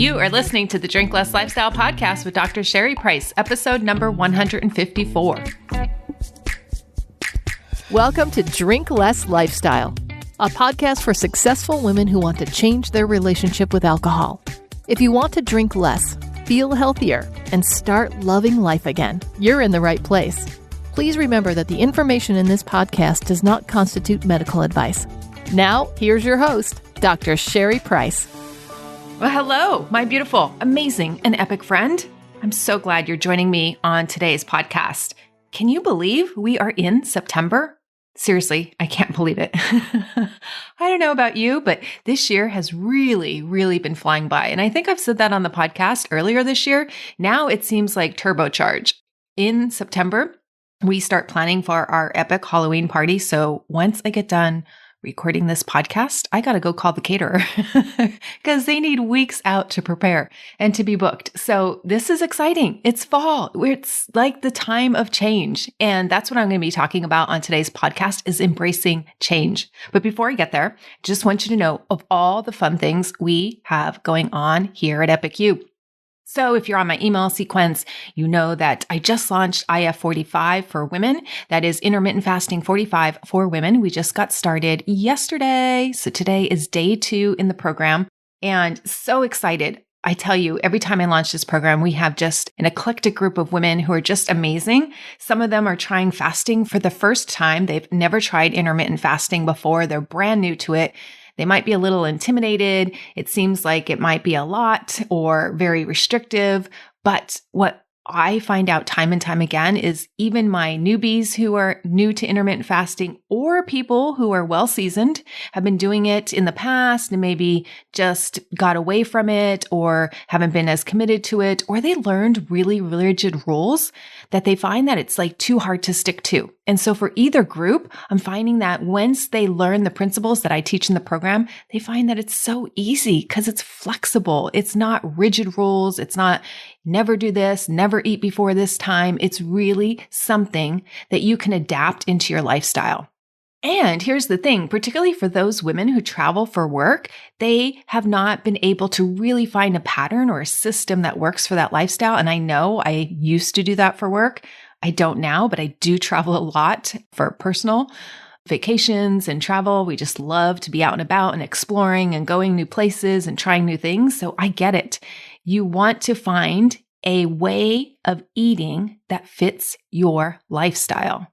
You are listening to the Drink Less Lifestyle Podcast with Dr. Sherry Price, episode number 154. Welcome to Drink Less Lifestyle, a podcast for successful women who want to change their relationship with alcohol. If you want to drink less, feel healthier, and start loving life again, you're in the right place. Please remember that the information in this podcast does not constitute medical advice. Now, here's your host, Dr. Sherry Price. Well, hello, my beautiful, amazing, and epic friend. I'm so glad you're joining me on today's podcast. Can you believe we are in September? Seriously, I can't believe it. I don't know about you, but this year has really been flying by. And I think I've said that on the podcast earlier this year. Now it seems like turbocharge. In September, we start planning for our epic Halloween party. So once I get done recording this podcast, I got to go call the caterer because they need weeks out to prepare and to be booked. So this is exciting. It's fall. It's like the time of change. And that's what I'm going to be talking about on today's podcast is embracing change. But before I get there, just want you to know of all the fun things we have going on here at Epic U. So if you're on my email sequence, you know that I just launched IF 45 for women. That is intermittent fasting 45 for women. We just got started yesterday. So today is day 2 in the program and so excited. I tell you, every time I launch this program, we have just an eclectic group of women who are just amazing. Some of them are trying fasting for the first time. They've never tried intermittent fasting before. They're brand new to it. They might be a little intimidated. It seems like it might be a lot or very restrictive. But what I find out time and time again is even my newbies who are new to intermittent fasting or people who are well seasoned have been doing it in the past and maybe just got away from it or haven't been as committed to it, or they learned really rigid rules that they find that it's like too hard to stick to. And so for either group, I'm finding that once they learn the principles that I teach in the program, they find that it's so easy because it's flexible. It's not rigid rules. It's not never do this, never eat before this time. It's really something that you can adapt into your lifestyle. And here's the thing, particularly for those women who travel for work, they have not been able to really find a pattern or a system that works for that lifestyle. And I know I used to do that for work. I don't now, but I do travel a lot for personal vacations and travel. We just love to be out and about and exploring and going new places and trying new things. So I get it. You want to find a way of eating that fits your lifestyle.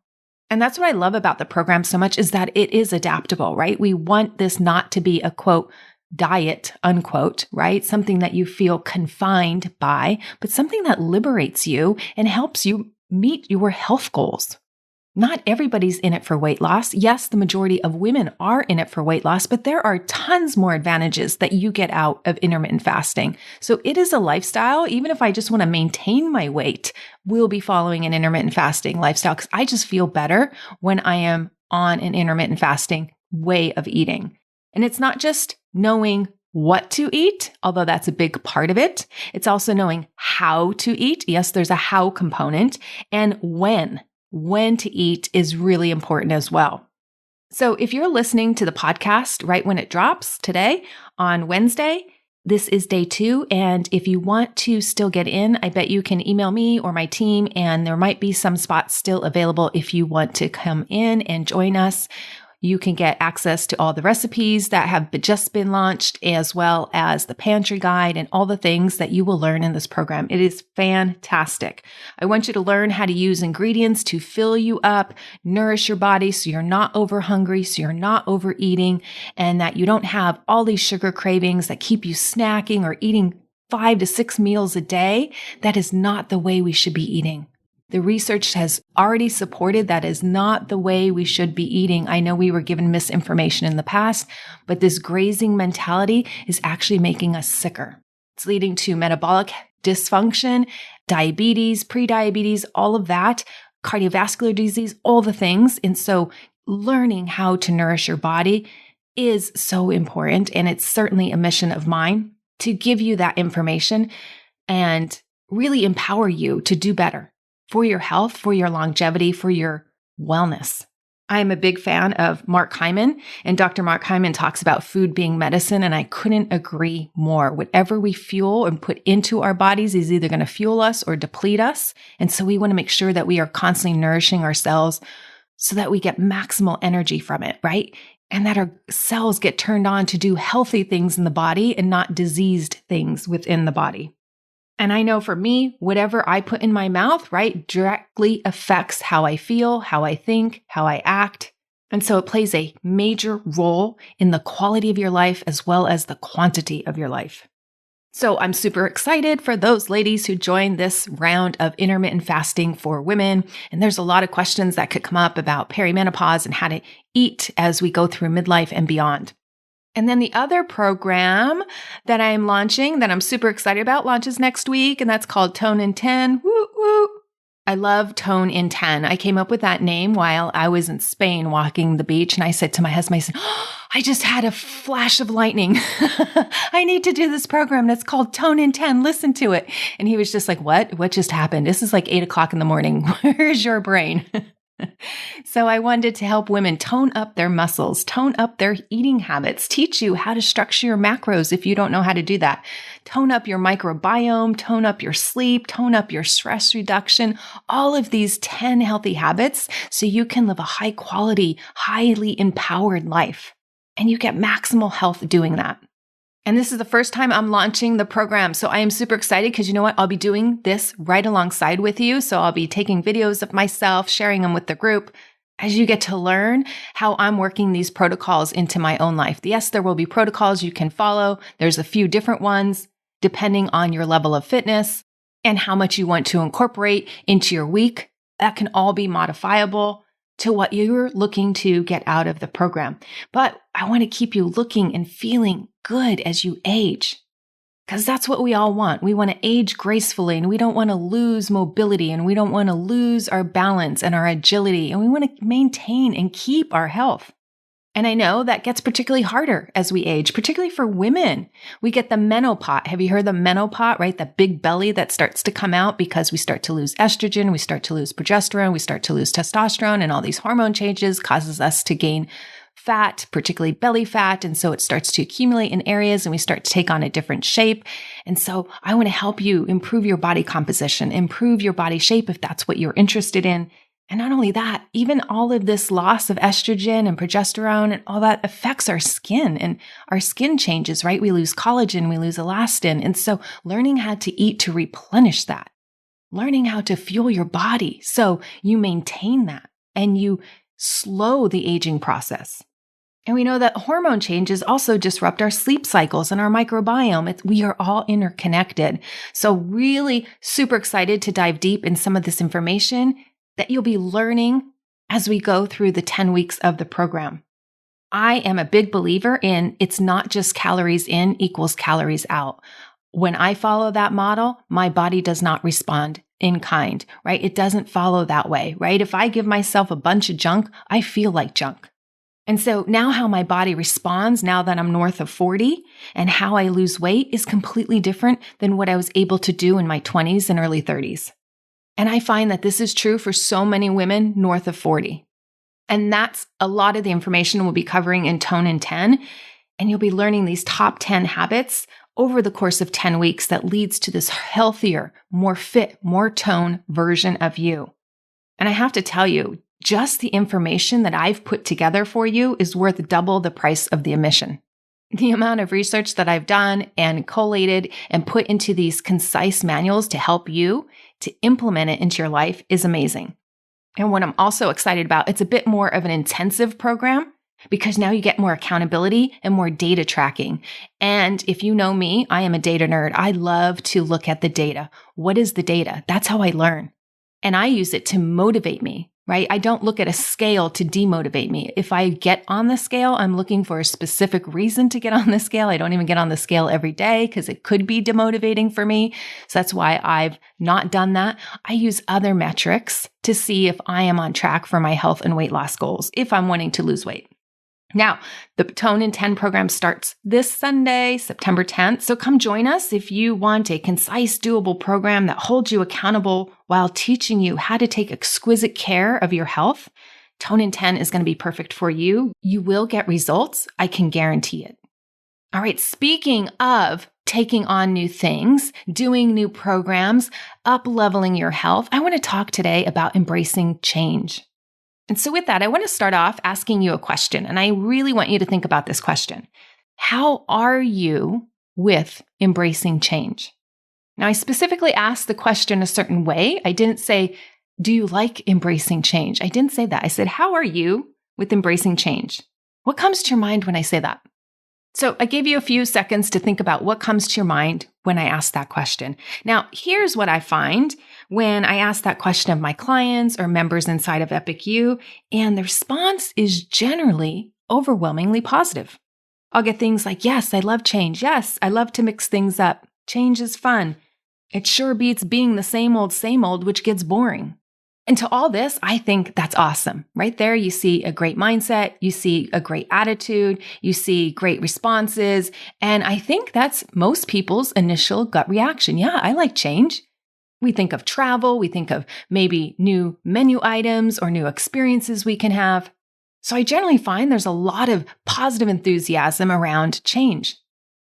And that's what I love about the program so much is that it is adaptable, right? We want this not to be a quote, diet, unquote, right? Something that you feel confined by, but something that liberates you and helps you meet your health goals. Not everybody's in it for weight loss. Yes, the majority of women are in it for weight loss, but there are tons more advantages that you get out of intermittent fasting. So it is a lifestyle. Even if I just want to maintain my weight, we'll be following an intermittent fasting lifestyle because I just feel better when I am on an intermittent fasting way of eating. And it's not just knowing what to eat, although that's a big part of it. It's also knowing how to eat. Yes, there's a how component, and when to eat is really important as well. So if you're listening to the podcast right when it drops today on Wednesday, this is day 2. And if you want to still get in, I bet you can email me or my team, and there might be some spots still available if you want to come in and join us. You can get access to all the recipes that have just been launched, as well as the pantry guide and all the things that you will learn in this program. It is fantastic. I want you to learn how to use ingredients to fill you up, nourish your body so you're not over hungry, so you're not overeating, and that you don't have all these sugar cravings that keep you snacking or eating 5 to 6 meals a day. That is not the way we should be eating. The research has already supported that is not the way we should be eating. I know we were given misinformation in the past, but this grazing mentality is actually making us sicker. It's leading to metabolic dysfunction, diabetes, prediabetes, all of that, cardiovascular disease, all the things. And so learning how to nourish your body is so important. And it's certainly a mission of mine to give you that information and really empower you to do better for your health, for your longevity, for your wellness. I'm a big fan of Mark Hyman, and Dr. Mark Hyman talks about food being medicine, and I couldn't agree more. Whatever we fuel and put into our bodies is either going to fuel us or deplete us. And so we want to make sure that we are constantly nourishing ourselves so that we get maximal energy from it, right? And that our cells get turned on to do healthy things in the body and not diseased things within the body. And I know for me, whatever I put in my mouth, right, directly affects how I feel, how I think, how I act. And so it plays a major role in the quality of your life as well as the quantity of your life. So I'm super excited for those ladies who joined this round of intermittent fasting for women. And there's a lot of questions that could come up about perimenopause and how to eat as we go through midlife and beyond. And then the other program that I'm launching that I'm super excited about launches next week, and that's called Tone in 10. Woo, woo. I love Tone in 10. I came up with that name while I was in Spain walking the beach, and I said to my husband, I said, I just had a flash of lightning. I need to do this program that's called Tone in 10. Listen to it. And he was just like, what? What just happened? This is like 8:00 in the morning. Where's your brain? So I wanted to help women tone up their muscles, tone up their eating habits, teach you how to structure your macros if you don't know how to do that, tone up your microbiome, tone up your sleep, tone up your stress reduction, all of these 10 healthy habits so you can live a high quality, highly empowered life. And you get maximal health doing that. And this is the first time I'm launching the program. So I am super excited because you know what? I'll be doing this right alongside with you. So I'll be taking videos of myself, sharing them with the group as you get to learn how I'm working these protocols into my own life. Yes, there will be protocols you can follow. There's a few different ones depending on your level of fitness and how much you want to incorporate into your week. That can all be modifiable to what you're looking to get out of the program. But I want to keep you looking and feeling good as you age, because that's what we all want. We want to age gracefully, and we don't want to lose mobility, and we don't want to lose our balance and our agility, and we want to maintain and keep our health. And I know that gets particularly harder as we age, particularly for women. We get the menopause. Have you heard the menopause, right? The big belly that starts to come out because we start to lose estrogen, we start to lose progesterone, we start to lose testosterone, and all these hormone changes causes us to gain fat, particularly belly fat. And so it starts to accumulate in areas and we start to take on a different shape. And so I want to help you improve your body composition, improve your body shape if that's what you're interested in. And not only that, even all of this loss of estrogen and progesterone and all that affects our skin, and our skin changes, right? We lose collagen, we lose elastin. And so learning how to eat to replenish that, learning how to fuel your body so you maintain that and you slow the aging process. And we know that hormone changes also disrupt our sleep cycles and our microbiome. We are all interconnected. So really super excited to dive deep in some of this information that you'll be learning as we go through the 10 weeks of the program. I am a big believer in it's not just calories in equals calories out. When I follow that model, my body does not respond in kind, right? It doesn't follow that way, right? If I give myself a bunch of junk, I feel like junk. And so now how my body responds now that I'm north of 40 and how I lose weight is completely different than what I was able to do in my 20s and early 30s. And I find that this is true for so many women north of 40. And that's a lot of the information we'll be covering in Tone in 10. And you'll be learning these top 10 habits over the course of 10 weeks that leads to this healthier, more fit, more tone version of you. And I have to tell you, just the information that I've put together for you is worth double the price of the admission. The amount of research that I've done and collated and put into these concise manuals to help you to implement it into your life is amazing. And what I'm also excited about, it's a bit more of an intensive program because now you get more accountability and more data tracking. And if you know me, I am a data nerd. I love to look at the data. What is the data? That's how I learn. And I use it to motivate me. Right? I don't look at a scale to demotivate me. If I get on the scale, I'm looking for a specific reason to get on the scale. I don't even get on the scale every day because it could be demotivating for me. So that's why I've not done that. I use other metrics to see if I am on track for my health and weight loss goals, if I'm wanting to lose weight. Now, the Tone in 10 program starts this Sunday, September 10th. So come join us if you want a concise, doable program that holds you accountable while teaching you how to take exquisite care of your health Tone in 10 is going to be perfect for you. You will get results. I can guarantee it. All right. Speaking of taking on new things, doing new programs, up-leveling your health, I want to talk today about embracing change. And so with that, I want to start off asking you a question. And I really want you to think about this question. How are you with embracing change? Now, I specifically asked the question a certain way. I didn't say, do you like embracing change? I didn't say that. I said, how are you with embracing change? What comes to your mind when I say that? So I gave you a few seconds to think about what comes to your mind when I ask that question. Now, here's what I find when I ask that question of my clients or members inside of Epic U, and the response is generally overwhelmingly positive. I'll get things like, yes, I love change. Yes, I love to mix things up. Change is fun. It sure beats being the same old, which gets boring. And to all this, I think that's awesome. Right there, you see a great mindset, you see a great attitude, you see great responses. And I think that's most people's initial gut reaction. Yeah, I like change. We think of travel, we think of maybe new menu items or new experiences we can have. So I generally find there's a lot of positive enthusiasm around change.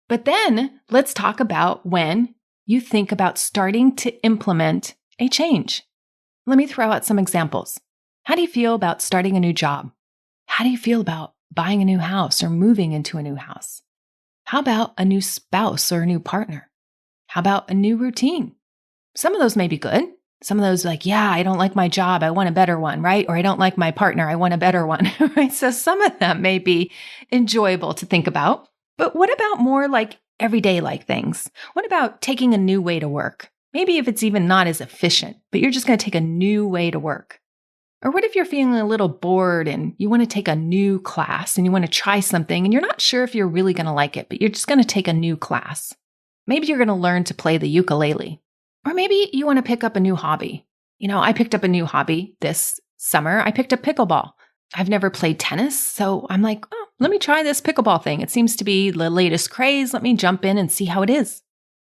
But then let's talk about when you think about starting to implement a change. Let me throw out some examples. How do you feel about starting a new job? How do you feel about buying a new house or moving into a new house? How about a new spouse or a new partner? How about a new routine? Some of those may be good. Some of those like, yeah, I don't like my job. I want a better one, right? Or I don't like my partner. I want a better one, right? So some of them may be enjoyable to think about. But what about more like everyday like things? What about taking a new way to work? Maybe if it's even not as efficient, but you're just going to take a new way to work. Or what if you're feeling a little bored and you want to take a new class and you want to try something and you're not sure if you're really going to like it, but you're just going to take a new class. Maybe you're going to learn to play the ukulele. Or maybe you want to pick up a new hobby. You know, I picked up a new hobby this summer. I picked up pickleball. I've never played tennis, so I'm like, oh, let me try this pickleball thing. It seems to be the latest craze. Let me jump in and see how it is.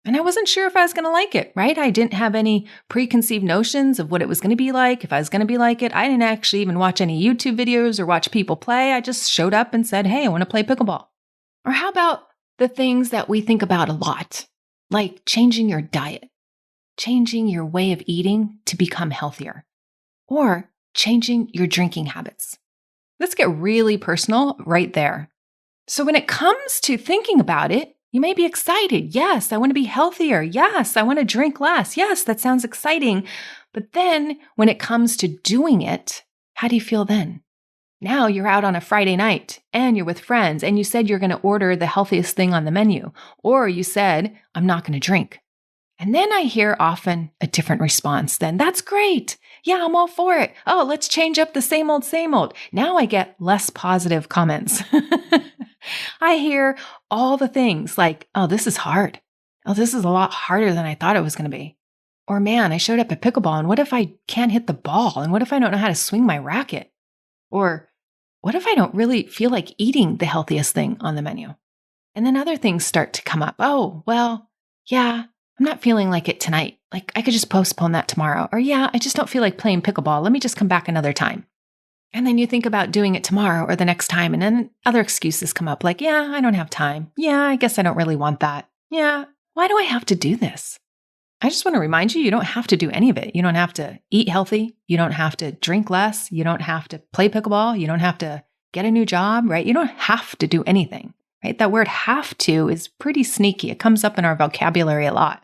And I wasn't sure if I was going to like it, right? I didn't have any preconceived notions of what it was going to be like, if I was going to be like it. I didn't actually even watch any YouTube videos or watch people play. I just showed up and said, hey, I want to play pickleball. Or how about the things that we think about a lot, like changing your diet, changing your way of eating to become healthier, or changing your drinking habits. Let's get really personal right there. So when it comes to thinking about it, you may be excited. Yes, I want to be healthier. Yes, I want to drink less. Yes, that sounds exciting. But then when it comes to doing it, how do you feel then? Now you're out on a Friday night and you're with friends and you said you're going to order the healthiest thing on the menu, or you said, I'm not going to drink. And then I hear often a different response then. That's great. Yeah, I'm all for it. Oh, let's change up the same old, same old. Now I get less positive comments. I hear all the things like, oh, this is hard. Oh, this is a lot harder than I thought it was going to be. Or man, I showed up at pickleball and what if I can't hit the ball? And what if I don't know how to swing my racket? Or what if I don't really feel like eating the healthiest thing on the menu? And then other things start to come up. Oh, well, yeah, I'm not feeling like it tonight. Like I could just postpone that tomorrow. Or yeah, I just don't feel like playing pickleball. Let me just come back another time. And then you think about doing it tomorrow or the next time. And then other excuses come up like, yeah, I don't have time. Yeah, I guess I don't really want that. Yeah, why do I have to do this? I just want to remind you, you don't have to do any of it. You don't have to eat healthy. You don't have to drink less. You don't have to play pickleball. You don't have to get a new job, right? You don't have to do anything, right? That word have to is pretty sneaky. It comes up in our vocabulary a lot.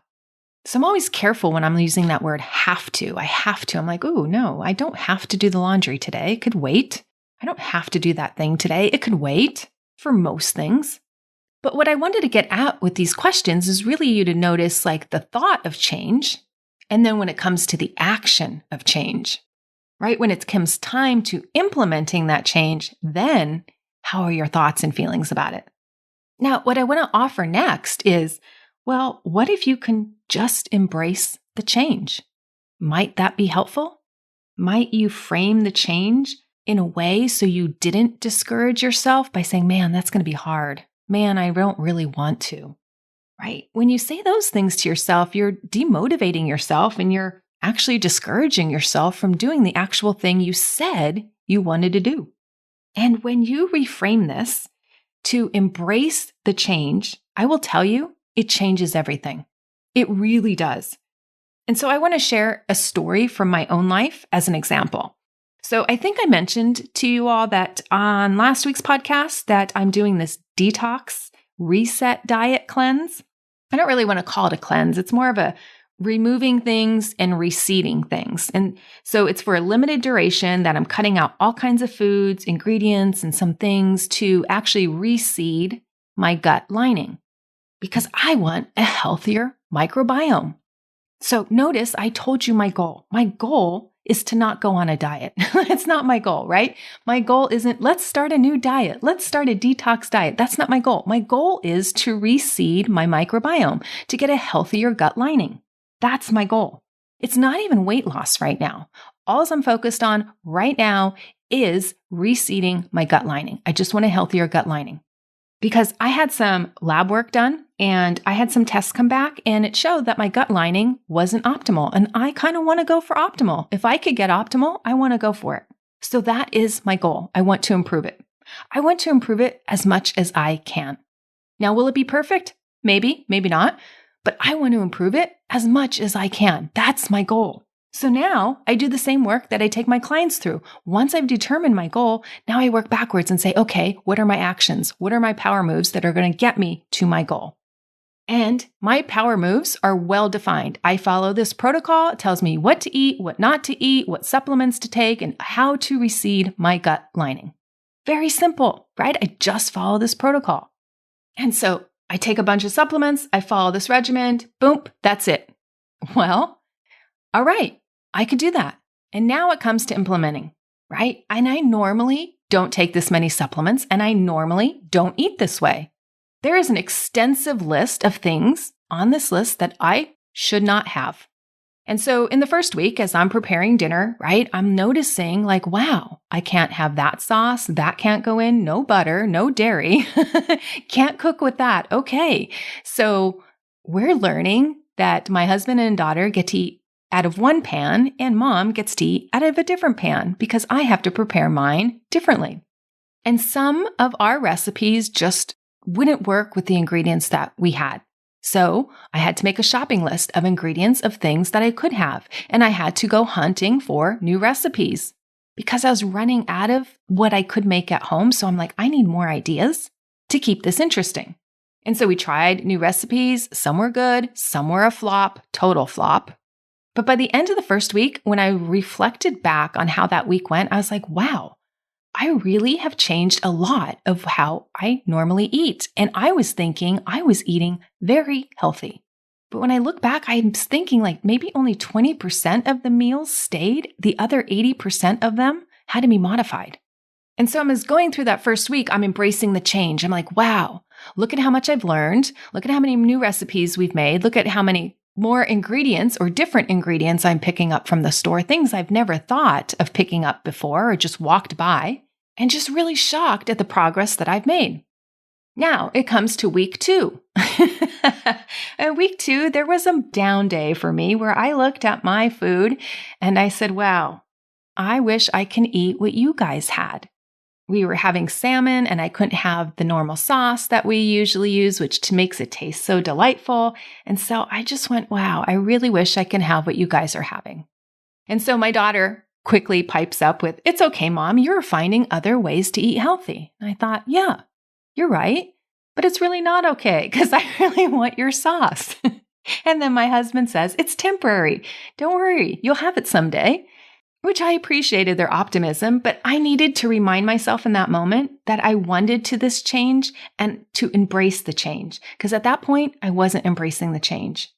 So I'm always careful when I'm using that word have to. I have to. I'm like, ooh, no, I don't have to do the laundry today. It could wait. I don't have to do that thing today. It could wait for most things. But what I wanted to get at with these questions is really you to notice like the thought of change. And then when it comes to the action of change, right? When it comes time to implementing that change, then how are your thoughts and feelings about it? Now, what I want to offer next is, well, what if you can just embrace the change? Might that be helpful? Might you frame the change in a way so you didn't discourage yourself by saying, man, that's going to be hard. Man, I don't really want to, right? When you say those things to yourself, you're demotivating yourself and you're actually discouraging yourself from doing the actual thing you said you wanted to do. And when you reframe this to embrace the change, I will tell you, it changes everything. It really does. And so I want to share a story from my own life as an example. So I think I mentioned to you all that on last week's podcast that I'm doing this detox reset diet cleanse. I don't really want to call it a cleanse. It's more of a removing things and reseeding things. And so it's for a limited duration that I'm cutting out all kinds of foods, ingredients, and some things to actually reseed my gut lining because I want a healthier microbiome. So notice I told you my goal. My goal is to not go on a diet. It's not my goal, right? My goal isn't, let's start a new diet. Let's start a detox diet. That's not my goal. My goal is to reseed my microbiome, to get a healthier gut lining. That's my goal. It's not even weight loss right now. All I'm focused on right now is reseeding my gut lining. I just want a healthier gut lining. Because I had some lab work done and I had some tests come back and it showed that my gut lining wasn't optimal. And I kind of want to go for optimal. If I could get optimal, I want to go for it. So that is my goal. I want to improve it. I want to improve it as much as I can. Now, will it be perfect? Maybe, maybe not. But I want to improve it as much as I can. That's my goal. So now I do the same work that I take my clients through. Once I've determined my goal, now I work backwards and say, okay, what are my actions? What are my power moves that are going to get me to my goal? And my power moves are well defined. I follow this protocol. It tells me what to eat, what not to eat, what supplements to take, and how to reseed my gut lining. Very simple, right? I just follow this protocol. And so I take a bunch of supplements. I follow this regimen. Boom, that's it. Well, all right. I could do that. And now it comes to implementing, right? And I normally don't take this many supplements and I normally don't eat this way. There is an extensive list of things on this list that I should not have. And so in the first week, as I'm preparing dinner, right, I'm noticing like, wow, I can't have that sauce. That can't go in. No butter, no dairy. Can't cook with that. Okay. So we're learning that my husband and daughter get to eat out of one pan and mom gets to eat out of a different pan because I have to prepare mine differently. And some of our recipes just wouldn't work with the ingredients that we had. So I had to make a shopping list of ingredients of things that I could have. And I had to go hunting for new recipes because I was running out of what I could make at home. So I'm like, I need more ideas to keep this interesting. And so we tried new recipes. Some were good. Some were a flop, total flop. But by the end of the first week, when I reflected back on how that week went, I was like, wow, I really have changed a lot of how I normally eat. And I was thinking I was eating very healthy. But when I look back, I was thinking like maybe only 20% of the meals stayed. The other 80% of them had to be modified. And so as going through that first week, I'm embracing the change. I'm like, wow, look at how much I've learned. Look at how many new recipes we've made. Look at how many more ingredients or different ingredients I'm picking up from the store, things I've never thought of picking up before or just walked by, and just really shocked at the progress that I've made. Now it comes to week 2. And week 2, there was a down day for me where I looked at my food and I said, wow, I wish I can eat what you guys had. We were having salmon and I couldn't have the normal sauce that we usually use, which makes it taste so delightful. And so I just went, wow, I really wish I can have what you guys are having. And so my daughter quickly pipes up with, it's okay, Mom, you're finding other ways to eat healthy. And I thought, yeah, you're right, but it's really not okay because I really want your sauce. And then my husband says, it's temporary. Don't worry, you'll have it someday. Which I appreciated their optimism, but I needed to remind myself in that moment that I wanted to this change and to embrace the change. Because at that point, I wasn't embracing the change.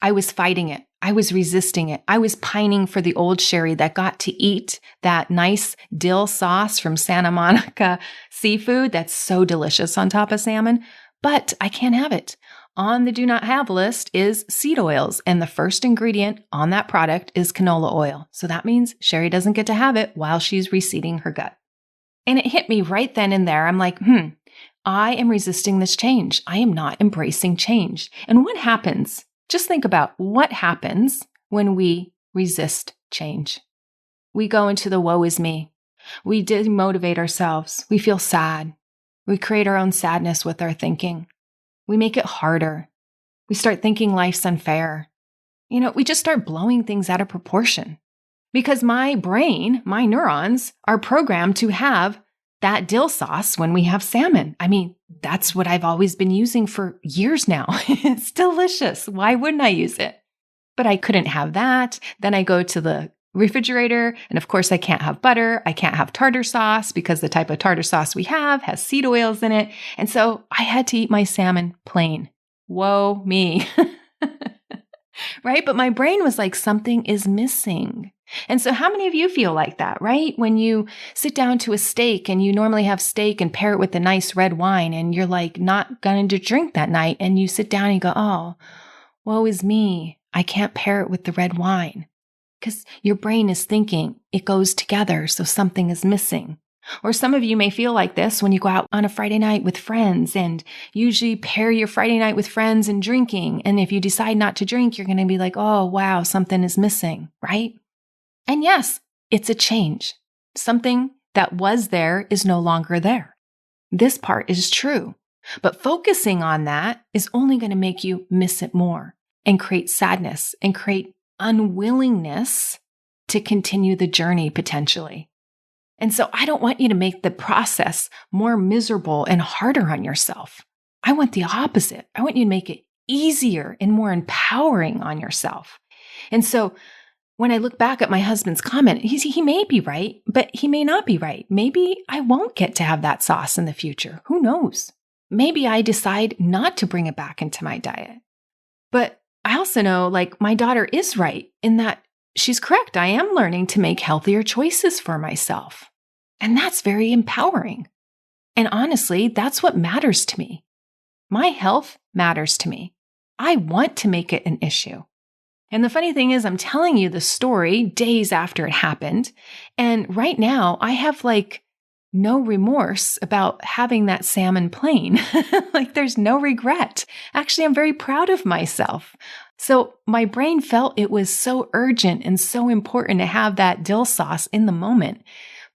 I was fighting it. I was resisting it. I was pining for the old Sherry that got to eat that nice dill sauce from Santa Monica seafood that's so delicious on top of salmon, but I can't have it. On the do not have list is seed oils, and the first ingredient on that product is canola oil. So that means Sherry doesn't get to have it while she's reseeding her gut. And it hit me right then and there. I'm like, I am resisting this change. I am not embracing change. And what happens? Just think about what happens when we resist change. We go into the woe is me. We demotivate ourselves. We feel sad. We create our own sadness with our thinking. We make it harder. We start thinking life's unfair. We just start blowing things out of proportion. Because my brain, my neurons, are programmed to have that dill sauce when we have salmon. That's what I've always been using for years now. It's delicious. Why wouldn't I use it? But I couldn't have that. Then I go to the refrigerator, and of course I can't have butter. I can't have tartar sauce because the type of tartar sauce we have has seed oils in it. And so I had to eat my salmon plain. Whoa, me. Right? But my brain was like, something is missing. And so how many of you feel like that, right? When you sit down to a steak and you normally have steak and pair it with a nice red wine and you're like not going to drink that night and you sit down and you go, oh, woe is me. I can't pair it with the red wine. Because your brain is thinking it goes together, so something is missing. Or some of you may feel like this when you go out on a Friday night with friends and usually pair your Friday night with friends and drinking. And if you decide not to drink, you're going to be like, oh, wow, something is missing, right? And yes, it's a change. Something that was there is no longer there. This part is true. But focusing on that is only going to make you miss it more and create sadness and create unwillingness to continue the journey potentially. And so I don't want you to make the process more miserable and harder on yourself. I want the opposite. I want you to make it easier and more empowering on yourself. And so when I look back at my husband's comment, he may be right, but he may not be right. Maybe I won't get to have that sauce in the future. Who knows? Maybe I decide not to bring it back into my diet. But I also know, my daughter is right in that she's correct. I am learning to make healthier choices for myself. And that's very empowering. And honestly, that's what matters to me. My health matters to me. I want to make it an issue. And the funny thing is, I'm telling you the story days after it happened. And right now, I have no remorse about having that salmon plain. There's no regret. Actually, I'm very proud of myself. So my brain felt it was so urgent and so important to have that dill sauce in the moment,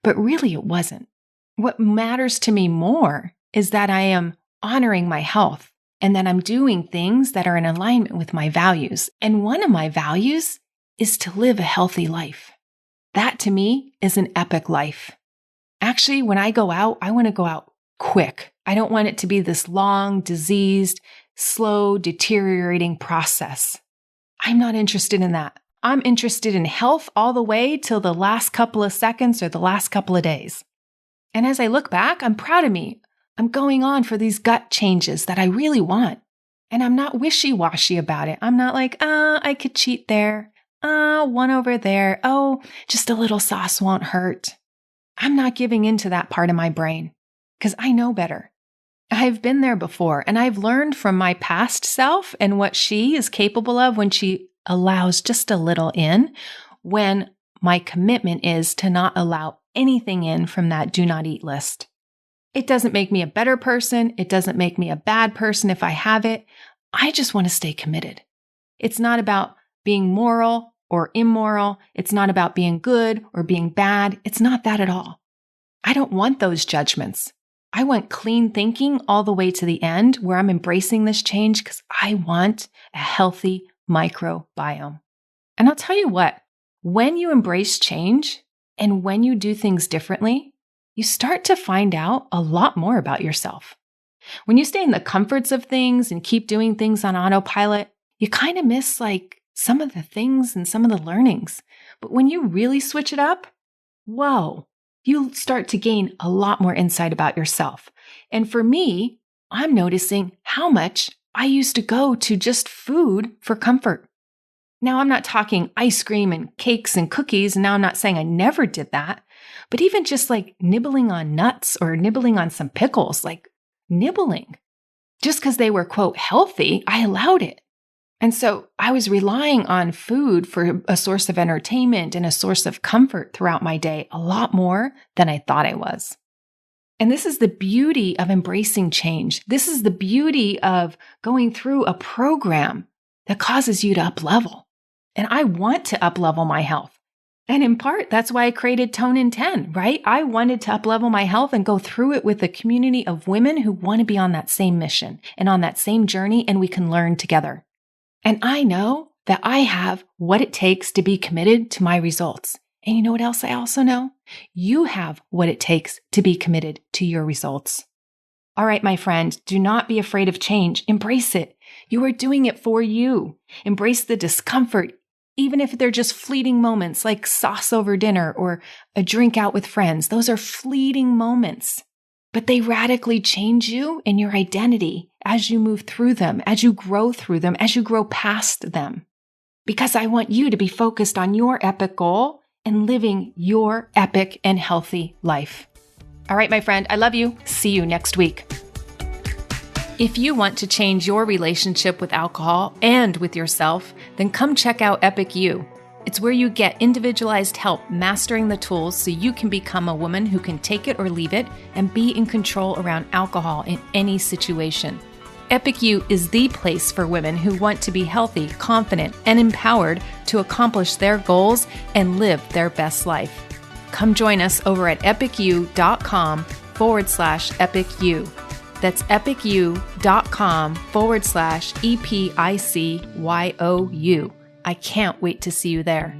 but really it wasn't. What matters to me more is that I am honoring my health and that I'm doing things that are in alignment with my values. And one of my values is to live a healthy life. That to me is an epic life. Actually, when I go out, I want to go out quick. I don't want it to be this long, diseased, slow, deteriorating process. I'm not interested in that. I'm interested in health all the way till the last couple of seconds or the last couple of days. And as I look back, I'm proud of me. I'm going on for these gut changes that I really want. And I'm not wishy-washy about it. I'm not like, I could cheat there. One over there. Oh, just a little sauce won't hurt. I'm not giving into that part of my brain because I know better. I've been there before and I've learned from my past self and what she is capable of when she allows just a little in, when my commitment is to not allow anything in from that do not eat list. It doesn't make me a better person. It doesn't make me a bad person if I have it. I just want to stay committed. It's not about being moral or immoral. It's not about being good or being bad. It's not that at all. I don't want those judgments. I want clean thinking all the way to the end where I'm embracing this change because I want a healthy microbiome. And I'll tell you what, when you embrace change and when you do things differently, you start to find out a lot more about yourself. When you stay in the comforts of things and keep doing things on autopilot, you kind of miss some of the things and some of the learnings. But when you really switch it up, whoa, you start to gain a lot more insight about yourself. And for me, I'm noticing how much I used to go to just food for comfort. Now, I'm not talking ice cream and cakes and cookies. And now I'm not saying I never did that, but even just nibbling on nuts or nibbling on some pickles, nibbling. Just because they were, quote, healthy, I allowed it. And so I was relying on food for a source of entertainment and a source of comfort throughout my day a lot more than I thought I was. And this is the beauty of embracing change. This is the beauty of going through a program that causes you to up level. And I want to up-level my health. And in part, that's why I created Tone in 10, right? I wanted to up-level my health and go through it with a community of women who want to be on that same mission and on that same journey, and we can learn together. And I know that I have what it takes to be committed to my results. And you know what else I also know? You have what it takes to be committed to your results. All right, my friend, do not be afraid of change. Embrace it. You are doing it for you. Embrace the discomfort, even if they're just fleeting moments like sauce over dinner or a drink out with friends. Those are fleeting moments, but they radically change you and your identity as you move through them, as you grow through them, as you grow past them. Because I want you to be focused on your epic goal and living your epic and healthy life. All right, my friend, I love you. See you next week. If you want to change your relationship with alcohol and with yourself, then come check out Epic You. It's where you get individualized help mastering the tools so you can become a woman who can take it or leave it and be in control around alcohol in any situation. Epic You is the place for women who want to be healthy, confident, and empowered to accomplish their goals and live their best life. Come join us over at epicu.com/epicu. That's epicu.com/EPICYOU. I can't wait to see you there.